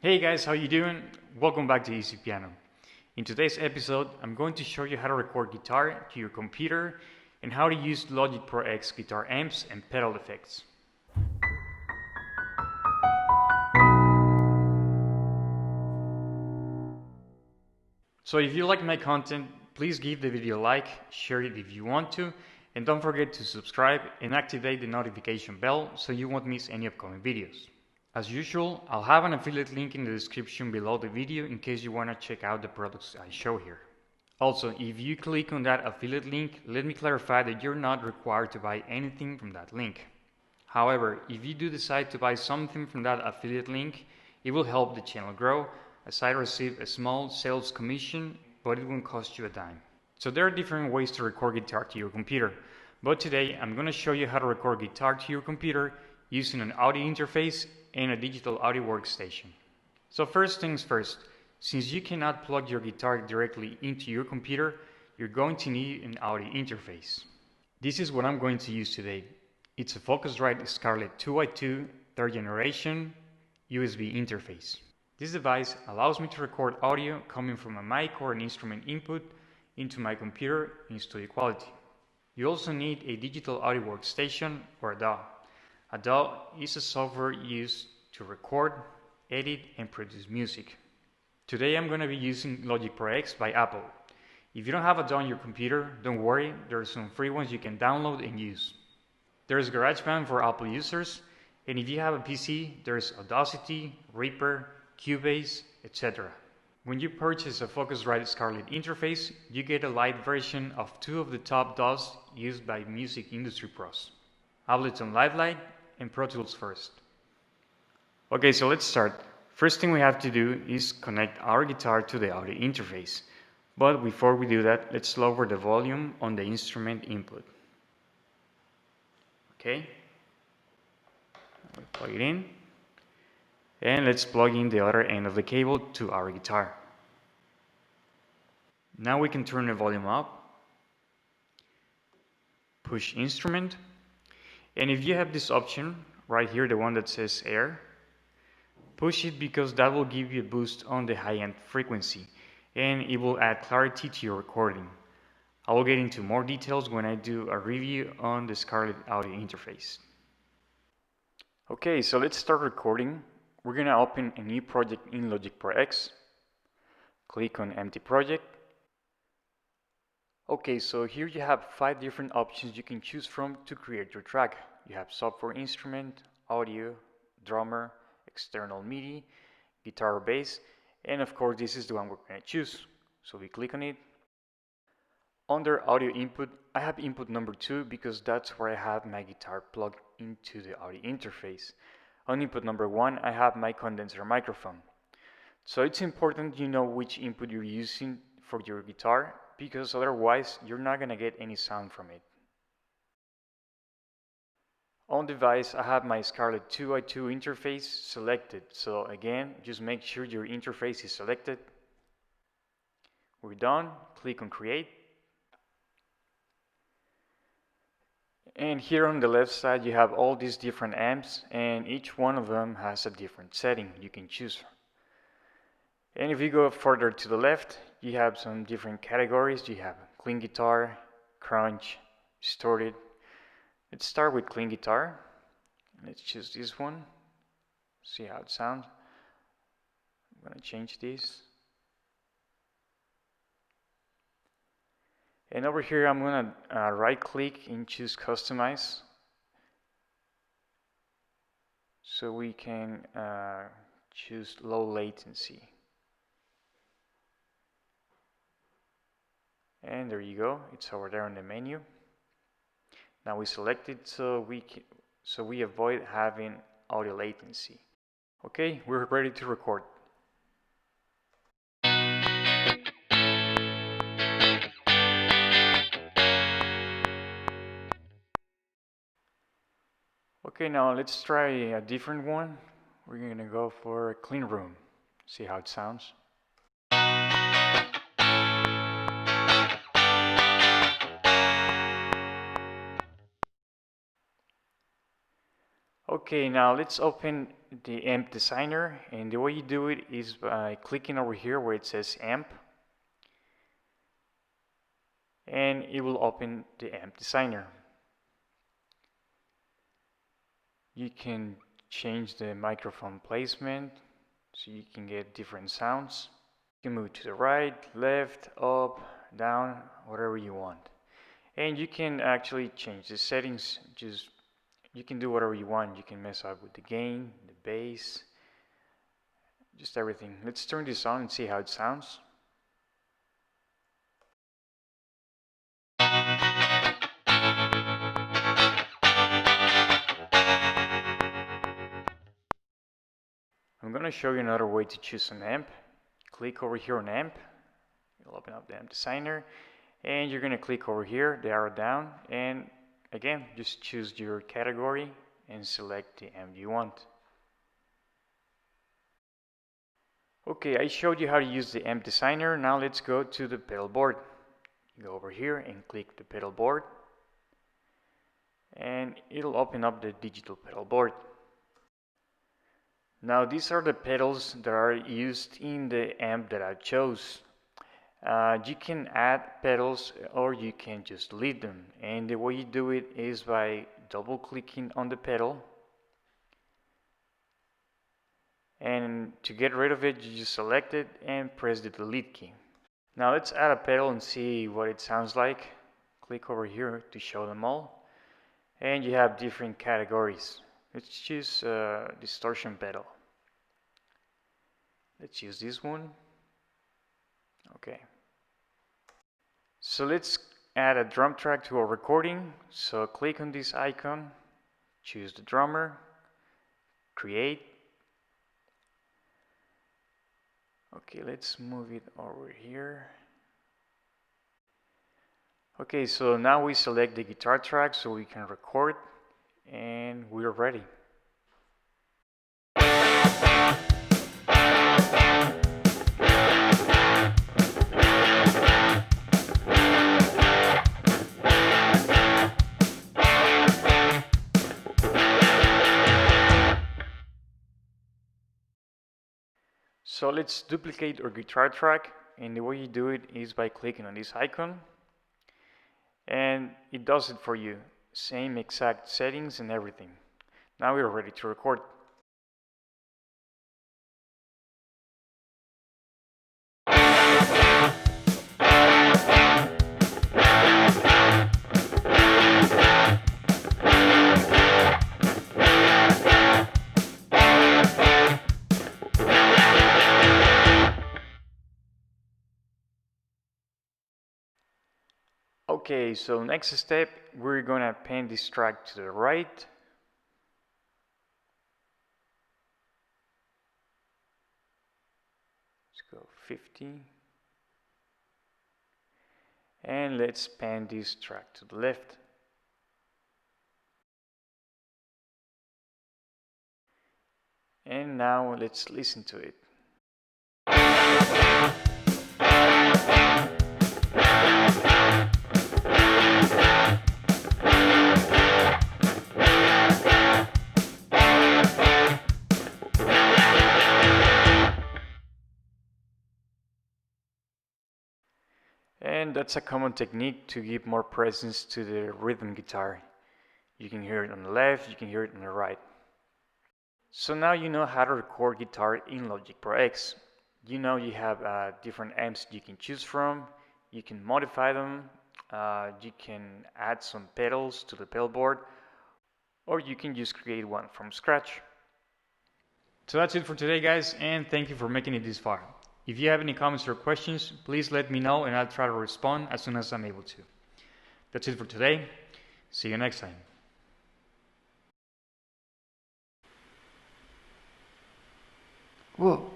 Hey guys, how you doing? Welcome back to Easy Piano. In today's episode, I'm going to show you how to record guitar to your computer and how to use Logic Pro X guitar amps and pedal effects. So if you like my content, please give the video a like, share it if you want to, and don't forget to subscribe and activate the notification bell so you won't miss any upcoming videos. As usual, I'll have an affiliate link in the description below the video in case you want to check out the products I show here. Also, if you click on that affiliate link, let me clarify that you're not required to buy anything from that link. However, if you do decide to buy something from that affiliate link, it will help the channel grow as I receive a small sales commission, but it won't cost you a dime. So there are different ways to record guitar to your computer, but today I'm going to show you how to record guitar to your computer using an audio interface and a digital audio workstation. So first things first, since you cannot plug your guitar directly into your computer, you're going to need an audio interface. This is what I'm going to use today. It's a Focusrite Scarlett 2x2 third generation USB interface. This device allows me to record audio coming from a mic or an instrument input into my computer in studio quality. You also need a digital audio workstation or a DAW. A DAW is a software used to record, edit, and produce music. Today I'm going to be using Logic Pro X by Apple. If you don't have a DAW on your computer, don't worry, there are some free ones you can download and use. There's GarageBand for Apple users, and if you have a PC, there's Audacity, Reaper, Cubase, etc. When you purchase a Focusrite Scarlett interface, you get a light version of two of the top DAWs used by music industry pros, Ableton Live Lite and Pro Tools First. Okay, so let's start. First thing we have to do is connect our guitar to the audio interface. But before we do that, let's lower the volume on the instrument input. Okay, we'll plug it in. And let's plug in the other end of the cable to our guitar. Now we can turn the volume up, push instrument, and if you have this option right here, the one that says air, push it because that will give you a boost on the high-end frequency and it will add clarity to your recording. I will get into more details when I do a review on the Scarlett audio interface. Okay, so let's start recording. We're going to open a new project in Logic Pro X. Click on Empty Project. Okay, so here you have 5 different options you can choose from to create your track. You have software instrument, audio, drummer, external MIDI, guitar or bass, and of course this is the one we're going to choose. So we click on it. Under audio input, I have input number 2 because that's where I have my guitar plugged into the audio interface. On input number 1, I have my condenser microphone. So it's important you know which input you're using for your guitar because otherwise you're not going to get any sound from it. On device, I have my Scarlett 2x2 interface selected. So again, just make sure your interface is selected. We're done. Click on Create. And here on the left side, you have all these different amps, and each one of them has a different setting you can choose. And if you go further to the left, you have some different categories. You have clean guitar, crunch, distorted. Let's start with clean guitar. Let's choose this one. See how it sounds. I'm going to change this. And over here, I'm going to right click and choose Customize. So we can choose low latency. And there you go, it's over there on the menu. Now we select it so we avoid having audio latency. Okay, we're ready to record. Okay, now let's try a different one. We're gonna go for a clean room. See how it sounds. Okay, now let's open the amp designer, and the way you do it is by clicking over here where it says amp, and it will open the amp designer. You can change the microphone placement so you can get different sounds. You can move to the right, left, up, down, whatever you want. And you can actually change the settings. You can do whatever you want. You can mess up with the gain, the bass, just everything. Let's turn this on and see how it sounds. I'm going to show you another way to choose an amp. Click over here on amp. You'll open up the amp designer, and you're going to click over here, the arrow down, and again, just choose your category and select the amp you want. Okay, I showed you how to use the amp designer. Now let's go to the pedal board. You go over here and click the pedal board, and it'll open up the digital pedal board. Now these are the pedals that are used in the amp that I chose. You can add pedals or you can just delete them, and the way you do it is by double clicking on the pedal, and to get rid of it you just select it and press the delete key. Now let's add a pedal and see what it sounds like. Click over here to show them all, and you have different categories. Let's choose distortion pedal. Let's use this one. Okay. So let's add a drum track to our recording. So click on this icon, choose the drummer, create. Okay, let's move it over here. Okay, so now we select the guitar track so we can record, and we're ready. So let's duplicate our guitar track, and the way you do it is by clicking on this icon, and it does it for you. Same exact settings and everything. Now we're ready to record. Okay, so next step, we're gonna pan this track to the right. Let's go 50. And let's pan this track to the left. And now let's listen to it. And that's a common technique to give more presence to the rhythm guitar. You can hear it on the left, you can hear it on the right. So now you know how to record guitar in Logic Pro X. You know you have different amps you can choose from, you can modify them, you can add some pedals to the pedal board, or you can just create one from scratch. So that's it for today, guys, and thank you for making it this far. If you have any comments or questions, please let me know and I'll try to respond as soon as I'm able to. That's it for today. See you next time. Whoa.